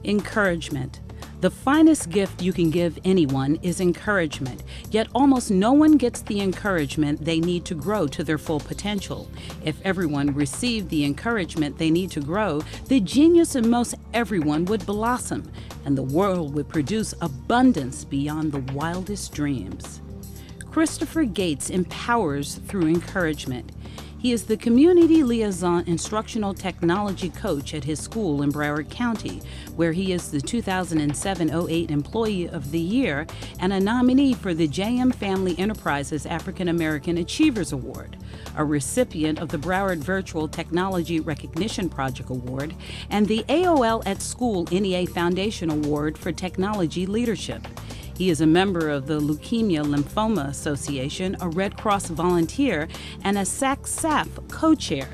Encouragement. The finest gift you can give anyone is encouragement, yet almost no one gets the encouragement they need to grow to their full potential. If everyone received the encouragement they need to grow, the genius in most everyone would blossom, and the world would produce abundance beyond the wildest dreams. Christopher Gates empowers through encouragement. He is the Community Liaison Instructional Technology Coach at his school in Broward County, where he is the 2007-08 Employee of the Year and a nominee for the JM Family Enterprises African American Achievers Award, a recipient of the Broward Virtual Technology Recognition Project Award, and the AOL at School NEA Foundation Award for Technology Leadership. He is a member of the Leukemia Lymphoma Association, a Red Cross volunteer, and a SAC-SAF co-chair.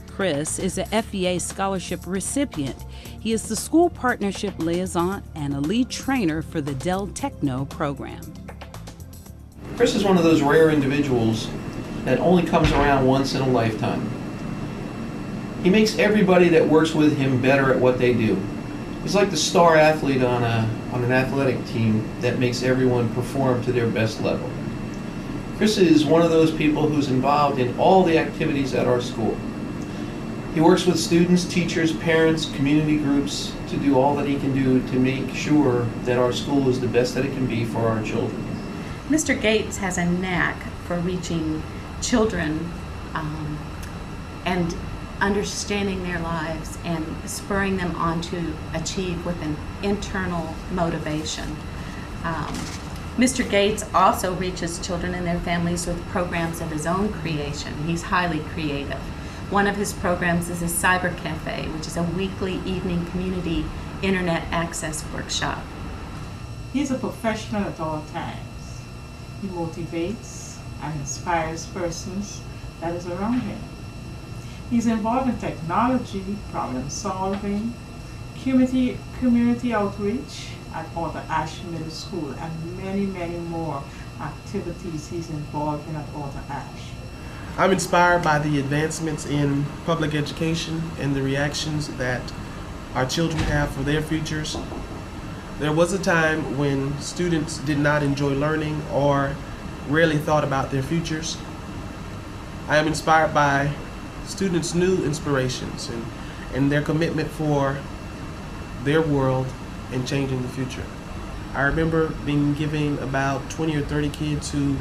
Chris is a FEA scholarship recipient. He is the school partnership liaison and a lead trainer for the Dell Techno program. Chris is one of those rare individuals that only comes around once in a lifetime. He makes everybody that works with him better at what they do. He's like the star athlete on an athletic team that makes everyone perform to their best level. Chris is one of those people who's involved in all the activities at our school. He works with students, teachers, parents, community groups to do all that he can do to make sure that our school is the best that it can be for our children. Mr. Gates has a knack for reaching children and understanding their lives and spurring them on to achieve with an internal motivation. Mr. Gates also reaches children and their families with programs of his own creation. He's highly creative. One of his programs is a Cyber Cafe, which is a weekly evening community internet access workshop. He's a professional at all times. He motivates and inspires persons that is around him. He's involved in technology, problem solving, community outreach at Arthur Ashe Middle School, and many, many more activities he's involved in at Arthur Ashe. I'm inspired by the advancements in public education and the reactions that our children have for their futures. There was a time when students did not enjoy learning or rarely thought about their futures. I am inspired by students' new inspirations and their commitment for their world and changing the future. I remember being given about 20 or 30 kids who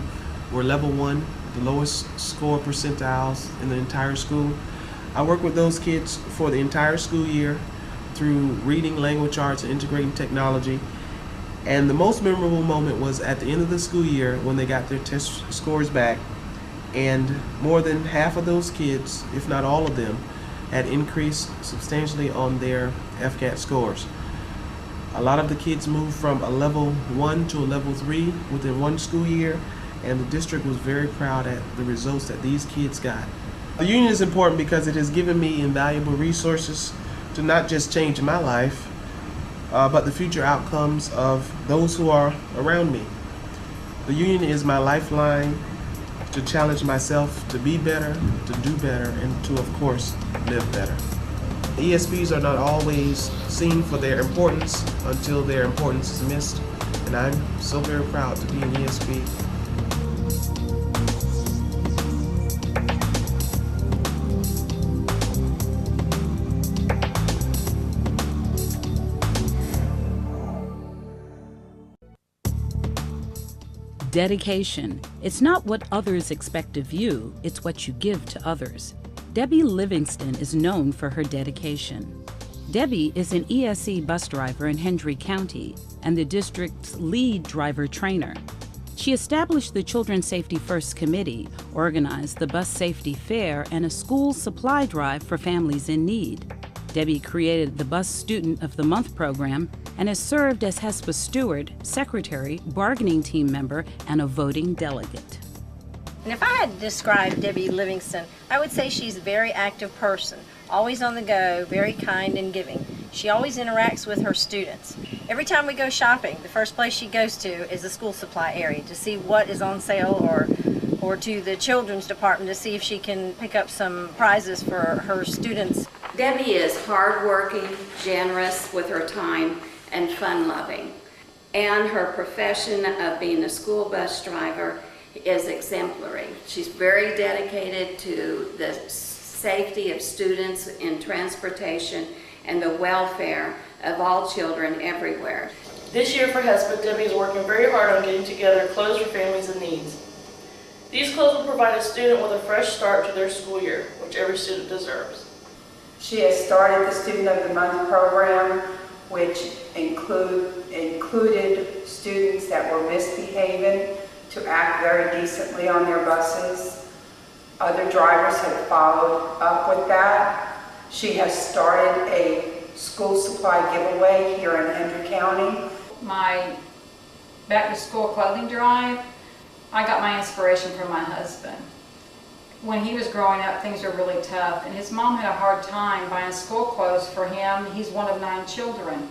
were level 1, the lowest score percentiles in the entire school. I worked with those kids for the entire school year through reading, language arts, and integrating technology. And the most memorable moment was at the end of the school year when they got their test scores back, and more than half of those kids, if not all of them, had increased substantially on their FCAT scores. A lot of the kids moved from a level 1 to a level 3 within one school year, and the district was very proud at the results that these kids got. The union is important because it has given me invaluable resources to not just change my life, but the future outcomes of those who are around me. The union is my lifeline to challenge myself to be better, to do better, and to, of course, live better. ESPs are not always seen for their importance until their importance is missed, and I'm so very proud to be an ESP. Dedication. It's not what others expect of you, it's what you give to others. Debbie Livingston is known for her dedication. Debbie is an ESE bus driver in Hendry County and the district's lead driver trainer. She established the Children's Safety First Committee, organized the bus safety fair, and a school supply drive for families in need. Debbie created the Bus Student of the Month program and has served as HESPA steward, secretary, bargaining team member, and a voting delegate. And if I had to describe Debbie Livingston, I would say she's a very active person, always on the go, very kind and giving. She always interacts with her students. Every time we go shopping, the first place she goes to is the school supply area to see what is on sale, or to the children's department to see if she can pick up some prizes for her students' Debbie is hardworking, generous with her time, and fun-loving. And her profession of being a school bus driver is exemplary. She's very dedicated to the safety of students in transportation and the welfare of all children everywhere. This year for HESPA, Debbie is working very hard on getting together clothes for families in need. These clothes will provide a student with a fresh start to their school year, which every student deserves. She has started the Student of the Month program, which included students that were misbehaving to act very decently on their buses. Other drivers have followed up with that. She has started a school supply giveaway here in Hendry County. My back to school clothing drive, I got my inspiration from my husband. When he was growing up, things were really tough, and his mom had a hard time buying school clothes for him. He's one of 9 children.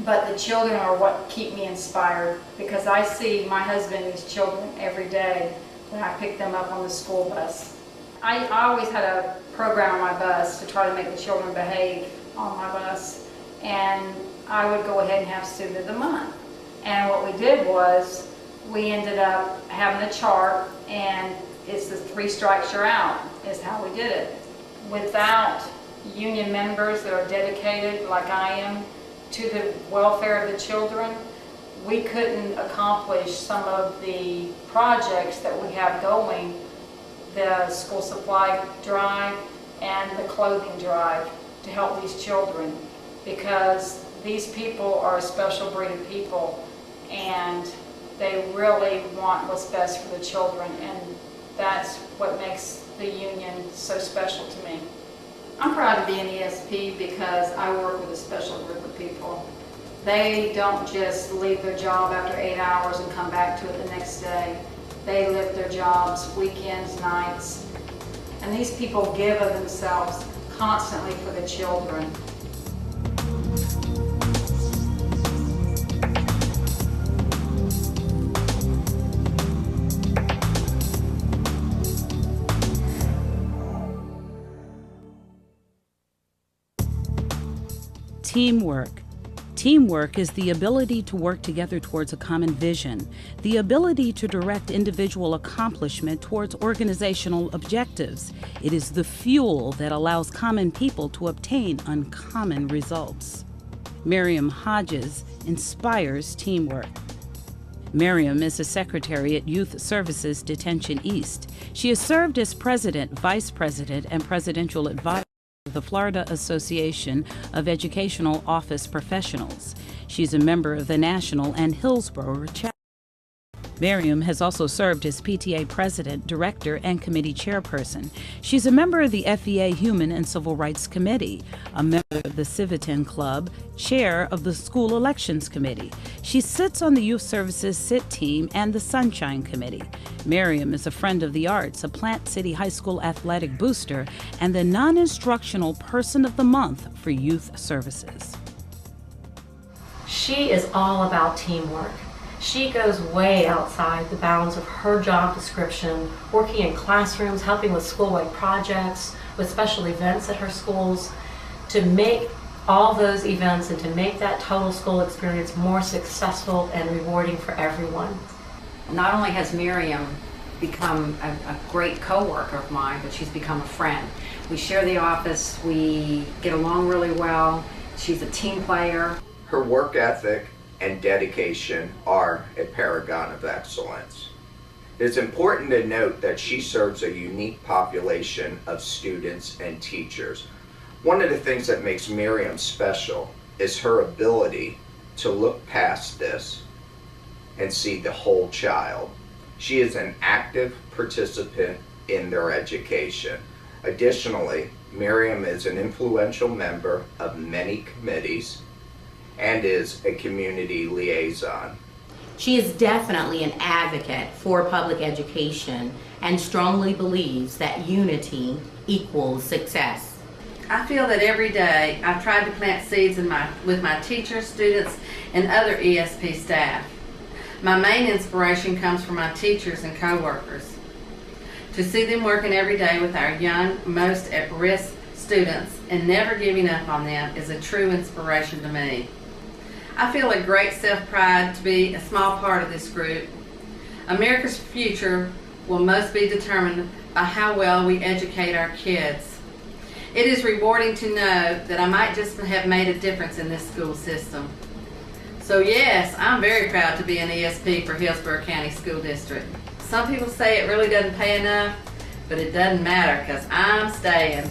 But the children are what keep me inspired, because I see my husband and his children every day when I pick them up on the school bus. I always had a program on my bus to try to make the children behave on my bus, and I would go ahead and have Student of the Month. And what we did was we ended up having a chart, and it's the 3 strikes you're out is how we did it. Without union members that are dedicated like I am to the welfare of the children, we couldn't accomplish some of the projects that we have going, the school supply drive and the clothing drive, to help these children, because these people are a special breed of people and they really want what's best for the children, and that's what makes the union so special to me. I'm proud to be an ESP because I work with a special group of people. They don't just leave their job after 8 hours and come back to it the next day. They live their jobs weekends, nights, and these people give of themselves constantly for the children. Teamwork. Teamwork is the ability to work together towards a common vision, the ability to direct individual accomplishment towards organizational objectives. It is the fuel that allows common people to obtain uncommon results. Miriam Hodges inspires teamwork. Miriam is a secretary at Youth Services Detention East. She has served as president, vice president, and presidential advisor the Florida Association of Educational Office Professionals. She's a member of the National and Hillsborough chapter. Miriam has also served as PTA president, director, and committee chairperson. She's a member of the FEA Human and Civil Rights Committee, a member of the Civitan Club, chair of the School Elections Committee. She sits on the Youth Services SIT team and the Sunshine Committee. Miriam is a friend of the arts, a Plant City High School athletic booster, and the non-instructional Person of the Month for Youth Services. She is all about teamwork. She goes way outside the bounds of her job description, working in classrooms, helping with school-wide projects, with special events at her schools, to make all those events and to make that total school experience more successful and rewarding for everyone. Not only has Miriam become a great co-worker of mine, but she's become a friend. We share the office, we get along really well, she's a team player. Her work ethic and dedication are a paragon of excellence. It's important to note that she serves a unique population of students and teachers. One of the things that makes Miriam special is her ability to look past this and see the whole child. She is an active participant in their education. Additionally, Miriam is an influential member of many committees and is a community liaison. She is definitely an advocate for public education and strongly believes that unity equals success. I feel that every day I've tried to plant seeds with my teachers, students, and other ESP staff. My main inspiration comes from my teachers and coworkers. To see them working every day with our young, most at-risk students and never giving up on them is a true inspiration to me. I feel a great self-pride to be a small part of this group. America's future will most be determined by how well we educate our kids. It is rewarding to know that I might just have made a difference in this school system. So yes, I'm very proud to be an ESP for Hillsborough County School District. Some people say it really doesn't pay enough, but it doesn't matter because I'm staying.